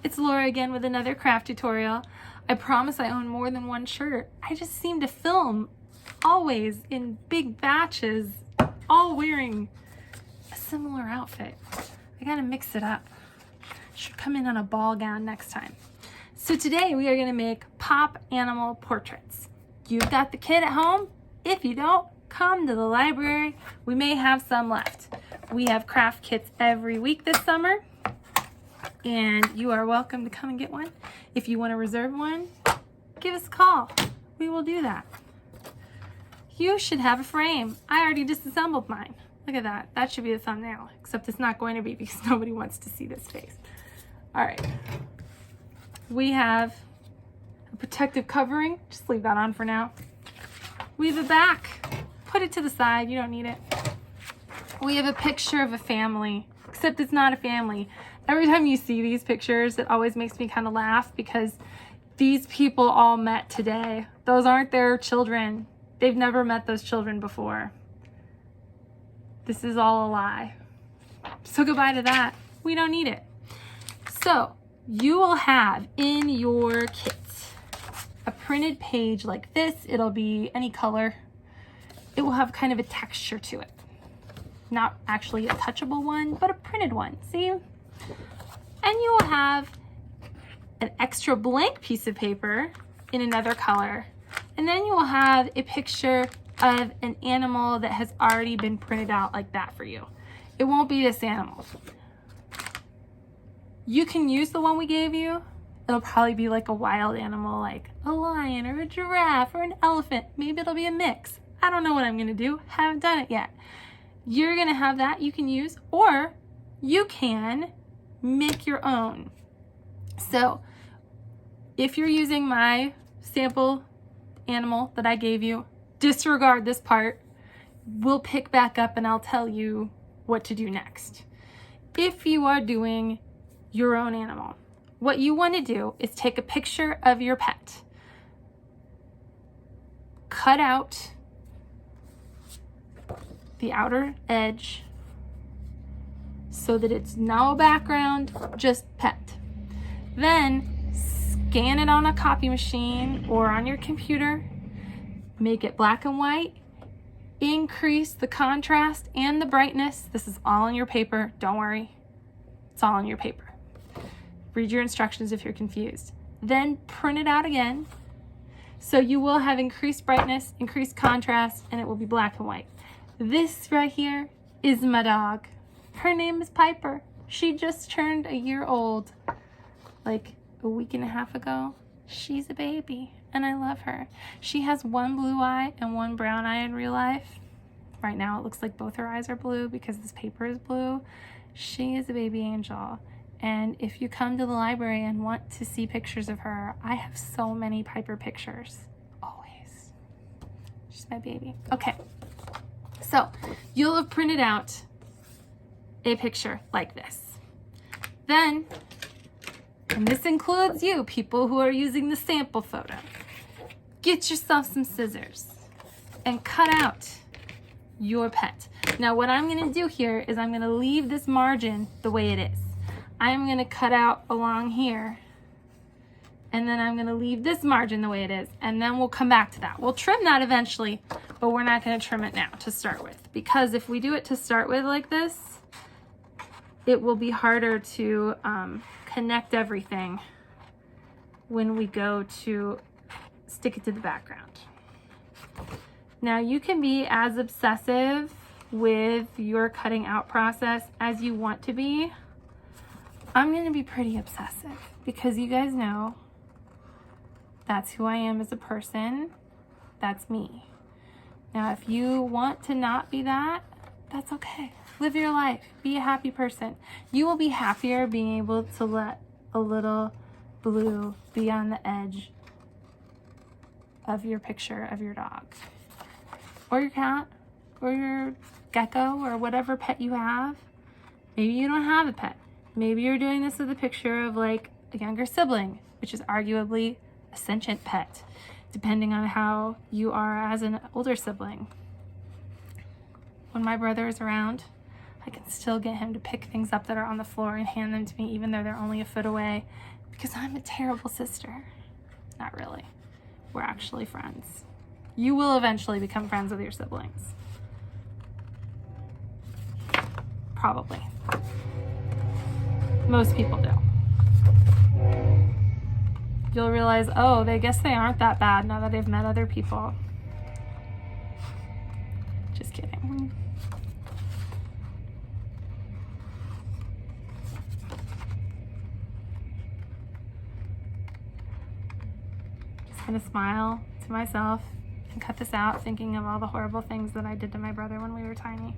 It's Laura again with another craft tutorial. I promise I own more than one shirt. I just seem to film always in big batches, all wearing a similar outfit. I gotta mix it up. Should come in on a ball gown next time. So today we are gonna make pop animal portraits. You've got the kit at home? If you don't, come to the library. We may have some left. We have craft kits every week this summer, and you are welcome to come and get one. If you want to reserve one, give us a call. We will do that. You should have a frame. I already disassembled mine. Look at that. That should be the thumbnail, except it's not going to be because nobody wants to see this face. All right. We have a protective covering. Just leave that on for now. We have a back. Put it to the side. You don't need it. We have a picture of a family, except it's not a family. Every time you see these pictures, it always makes me kind of laugh because these people all met today. Those aren't their children. They've never met those children before. This is all a lie. So goodbye to that. We don't need it. So you will have in your kit a printed page like this. It'll be any color. It will have kind of a texture to it. Not actually a touchable one, but a printed one, see? And you will have an extra blank piece of paper in another color. And then you will have a picture of an animal that has already been printed out like that for you. It won't be this animal. You can use the one we gave you. It'll probably be like a wild animal, like a lion or a giraffe or an elephant. Maybe it'll be a mix. I don't know what I'm gonna do. Haven't done it yet. You're gonna have that you can use, or you can make your own. So if you're using my sample animal that I gave you, disregard this part. We'll pick back up and I'll tell you what to do next. If you are doing your own animal, what you want to do is take a picture of your pet, cut out the outer edge so that it's no background, just pet. Then scan it on a copy machine or on your computer, make it black and white, increase the contrast and the brightness. This is all on your paper, don't worry. It's all on your paper. Read your instructions if you're confused. Then print it out again. So you will have increased brightness, increased contrast, and it will be black and white. This right here is my dog. Her name is Piper. She just turned a year old, like a week and a half ago. She's a baby and I love her. She has one blue eye and one brown eye in real life. Right now it looks like both her eyes are blue because this paper is blue. She is a baby angel. And if you come to the library and want to see pictures of her, I have so many Piper pictures, always. She's my baby. Okay. So you'll have printed out a picture like this. Then, and this includes you, people who are using the sample photo, get yourself some scissors and cut out your pet. Now what I'm gonna do here is I'm gonna leave this margin the way it is. I'm gonna cut out along here, and then I'm gonna leave this margin the way it is, and then we'll come back to that. We'll trim that eventually, but we're not gonna trim it now to start with, because if we do it to start with like this, it will be harder to connect everything when we go to stick it to the background. Now you can be as obsessive with your cutting out process as you want to be. I'm gonna be pretty obsessive because you guys know that's who I am as a person. That's me. Now, if you want to not be that, that's okay. Live your life. Be a happy person. You will be happier being able to let a little blue be on the edge of your picture of your dog or your cat or your gecko or whatever pet you have. Maybe you don't have a pet. Maybe you're doing this with a picture of like a younger sibling, which is arguably a sentient pet, depending on how you are as an older sibling. When my brother is around, I can still get him to pick things up that are on the floor and hand them to me even though they're only a foot away, because I'm a terrible sister. Not really. We're actually friends. You will eventually become friends with your siblings. Probably. Most people do. You'll realize, oh, I guess they aren't that bad now that they've met other people. Just kidding. Just gonna smile to myself and cut this out, thinking of all the horrible things that I did to my brother when we were tiny.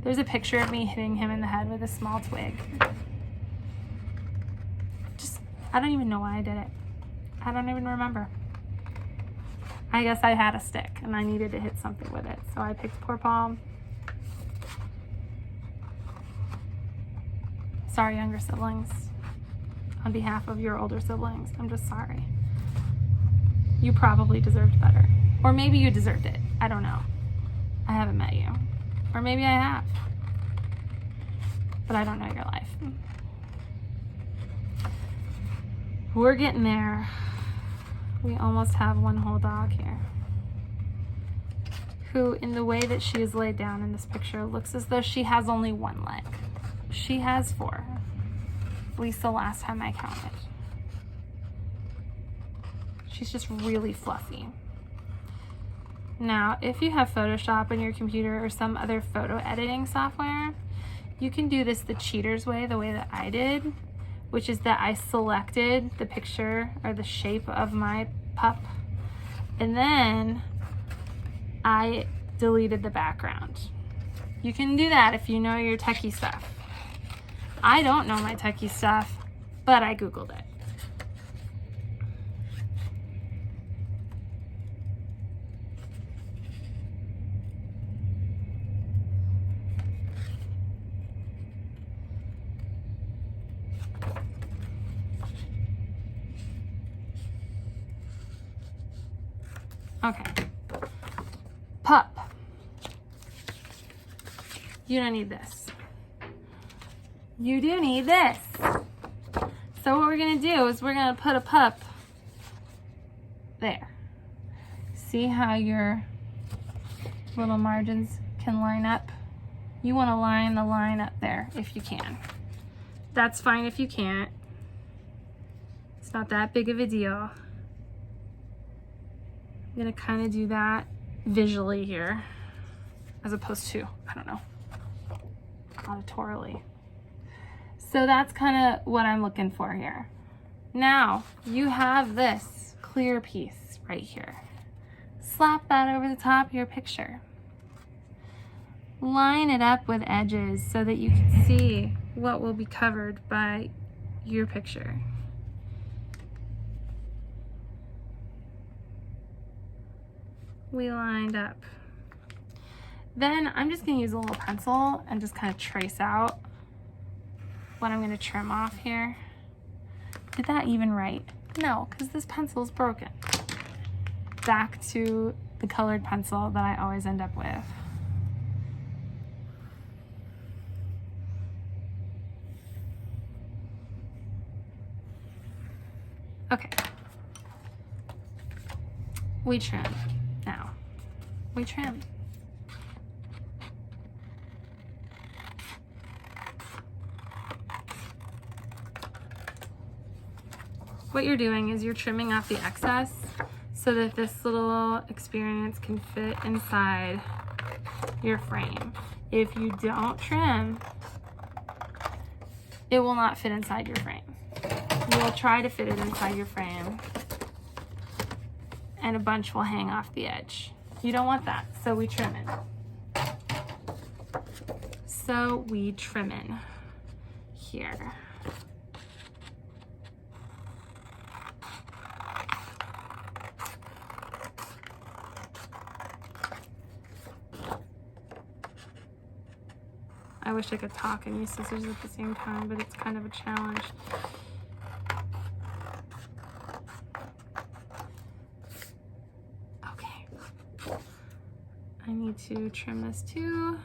There's a picture of me hitting him in the head with a small twig. I don't even know why I did it. I don't even remember. I guess I had a stick and I needed to hit something with it. So I picked Poor Palm. Sorry, younger siblings. On behalf of your older siblings, I'm just sorry. You probably deserved better. Or maybe you deserved it. I don't know. I haven't met you. Or maybe I have. But I don't know your life. We're getting there. We almost have one whole dog here, who, in the way that she is laid down in this picture, looks as though she has only one leg. She has 4, at least the last time I counted. She's just really fluffy. Now, if you have Photoshop on your computer or some other photo editing software, you can do this the cheater's way, the way that I did, which is that I selected the picture or the shape of my pup, and then I deleted the background. You can do that if you know your techie stuff. I don't know my techie stuff, but I Googled it. Okay. Pup. You don't need this. You do need this. So what we're gonna do is we're gonna put a pup there. See how your little margins can line up? You wanna line the line up there if you can. That's fine if you can't. It's not that big of a deal. I'm gonna kind of do that visually here, as opposed to, I don't know, auditorily. So that's kind of what I'm looking for here. Now, you have this clear piece right here. Slap that over the top of your picture. Line it up with edges so that you can see what will be covered by your picture. We lined up. Then I'm just gonna use a little pencil and just kind of trace out what I'm gonna trim off here. Did that even right? No, because this pencil is broken. Back to the colored pencil that I always end up with. Okay. We trim. Now, we trim. What you're doing is you're trimming off the excess so that this little experience can fit inside your frame. If you don't trim, it will not fit inside your frame. You will try to fit it inside your frame, and a bunch will hang off the edge. You don't want that, so we trim it. So we trim in here. I wish I could talk and use scissors at the same time, but it's kind of a challenge. I need to trim this too.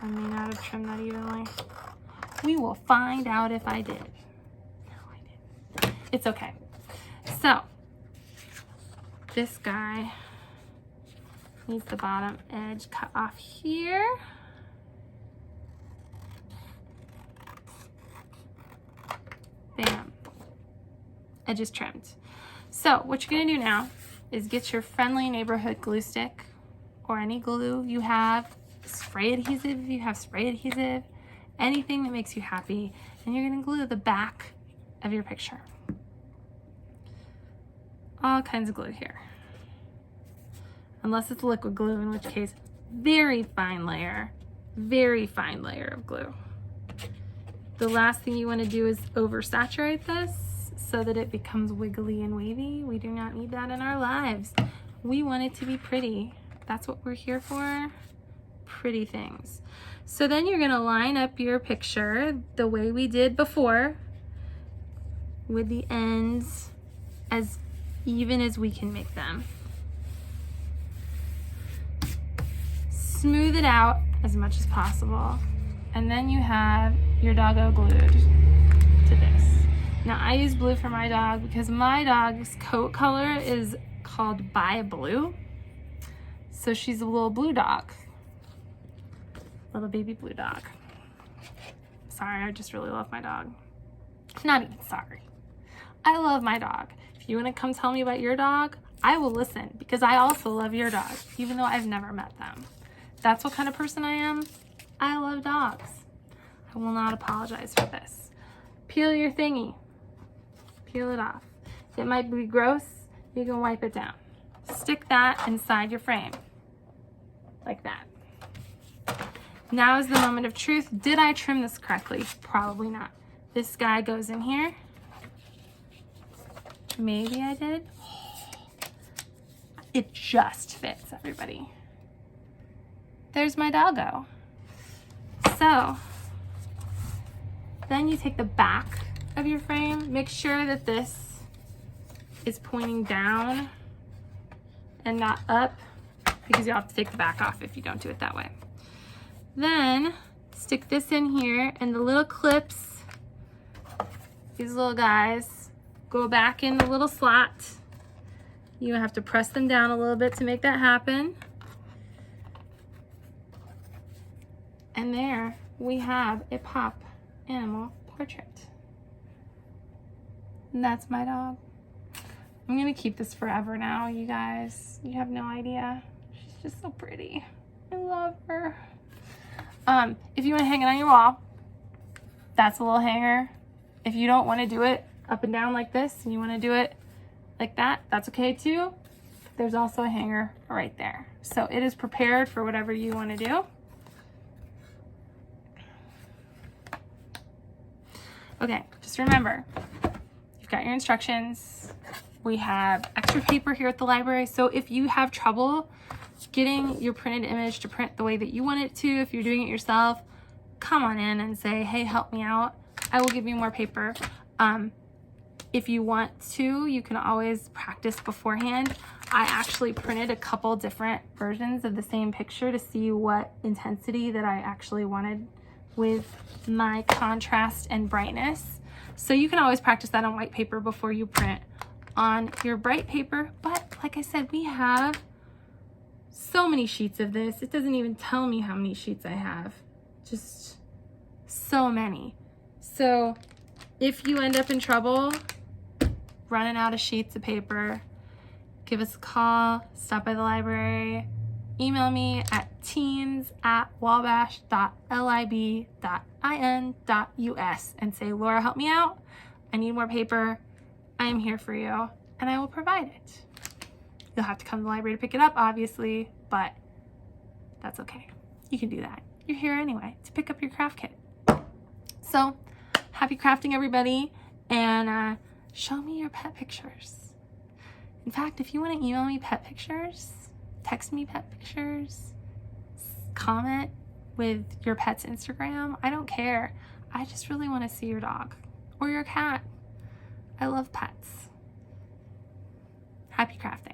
I may not have trimmed that evenly. We will find out if I did. No, I didn't. It's okay. So, this guy needs the bottom edge cut off here. Bam. Edge is trimmed. So what you're gonna do now is get your friendly neighborhood glue stick or any glue you have, spray adhesive if you have spray adhesive, anything that makes you happy, and you're gonna glue the back of your picture. All kinds of glue here. Unless it's liquid glue, in which case, very fine layer of glue. The last thing you want to do is oversaturate this so that it becomes wiggly and wavy. We do not need that in our lives. We want it to be pretty. That's what we're here for, pretty things. So then you're gonna line up your picture the way we did before, with the ends as even as we can make them. Smooth it out as much as possible. And then you have your doggo glued to this. Now I use blue for my dog because my dog's coat color is called Bi Blue. So she's a little blue dog. Little baby blue dog. Sorry, I just really love my dog. Not even sorry. I love my dog. If you want to come tell me about your dog, I will listen because I also love your dog, even though I've never met them. That's what kind of person I am. I love dogs. I will not apologize for this. Peel your thingy. Peel it off. It might be gross. You can wipe it down. Stick that inside your frame. Like that. Now is the moment of truth. Did I trim this correctly? Probably not. This guy goes in here. Maybe I did. It just fits, everybody. There's my doggo. So, then you take the back of your frame. Make sure that this is pointing down and not up, because you'll have to take the back off if you don't do it that way. Then stick this in here, and the little clips, these little guys, go back in the little slot. You have to press them down a little bit to make that happen. And there we have a pop animal portrait. And that's my dog. I'm gonna keep this forever now, you guys. You have no idea. She's just so pretty. I love her. If you want to hang it on your wall, that's a little hanger. If you don't want to do it up and down like this and you want to do it like that, that's okay too. There's also a hanger right there. So it is prepared for whatever you want to do. Okay, just remember, you've got your instructions. We have extra paper here at the library. So if you have trouble getting your printed image to print the way that you want it to, if you're doing it yourself, come on in and say, hey, help me out. I will give you more paper. If you want to, you can always practice beforehand. I actually printed a couple different versions of the same picture to see what intensity that I actually wanted with my contrast and brightness. So you can always practice that on white paper before you print on your bright paper. But like I said, we have so many sheets of this. It doesn't even tell me how many sheets I have. Just so many. So if you end up in trouble running out of sheets of paper, give us a call, stop by the library, email me at teens@wabash.lib.in.us and say, Laura, help me out. I need more paper. I am here for you, and I will provide it. You'll have to come to the library to pick it up, obviously, but that's okay. You can do that. You're here anyway to pick up your craft kit. So, happy crafting, everybody, and show me your pet pictures. In fact, if you want to email me pet pictures, text me pet pictures, comment with your pet's Instagram, I don't care. I just really want to see your dog or your cat. I love pets. Happy crafting.